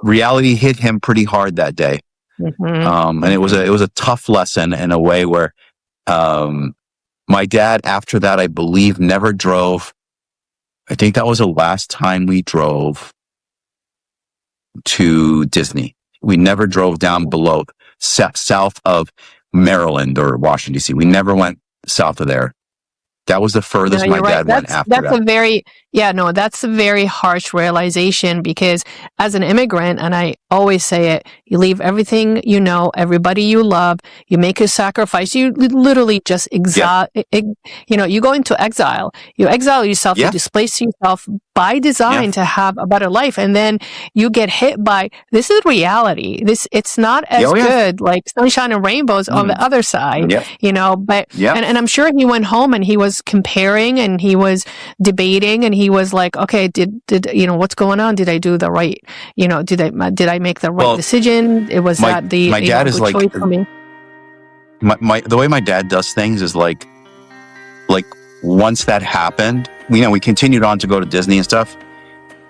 reality hit him pretty hard that day. And it was a tough lesson in a way where, my dad, after that, I believe, never drove. I think that was the last time we drove to Disney. We never drove down below south of Maryland or Washington, D.C. We never went south of there. That was the furthest my dad went after that. That's a very harsh realization, because as an immigrant, and I always say it, you leave everything everybody you love, you make a sacrifice, you literally just exile, you go into exile, you exile yourself, you displace yourself by design to have a better life, and then you get hit by, this is reality. It's not as good, like sunshine and rainbows on the other side, but, and I'm sure he went home and he was comparing and he was debating and he was like, okay, did what's going on? Did I do the right, did I make the right decision? It was my dad is like, for me. The way my dad does things is like once that happened, we continued on to go to Disney and stuff.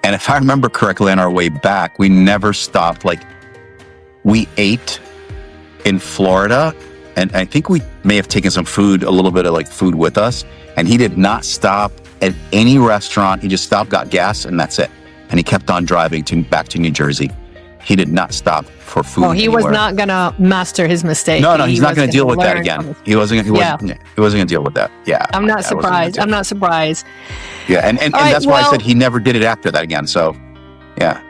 And if I remember correctly, on our way back, we never stopped. Like, we ate in Florida, and I think we may have taken some food, a little bit of food with us. And he did not stop at any restaurant. He just stopped, got gas, and that's it. And he kept on driving back to New Jersey. He did not stop for food. He anywhere. was not gonna master his mistake. No, he's not going to deal with that again. He wasn't going to deal with that. Yeah, I'm not surprised. Yeah, and that's why I said he never did it after that again. So, yeah.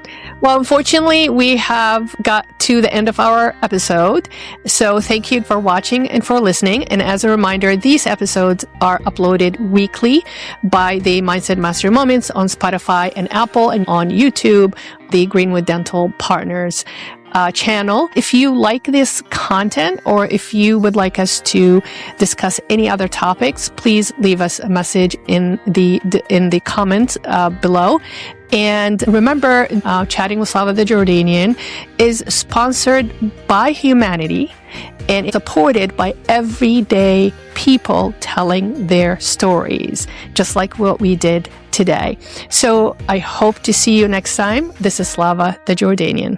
Well, unfortunately, we have got to the end of our episode. So thank you for watching and for listening. And as a reminder, these episodes are uploaded weekly by the Mindset Mastery Moments on Spotify and Apple, and on YouTube, the Greenwood Dental Partners channel. If you like this content, or if you would like us to discuss any other topics, please leave us a message in the comments below. And remember, Chatting with Slava the Jordanian is sponsored by humanity and supported by everyday people telling their stories, just like what we did today. So I hope to see you next time. This is Slava the Jordanian.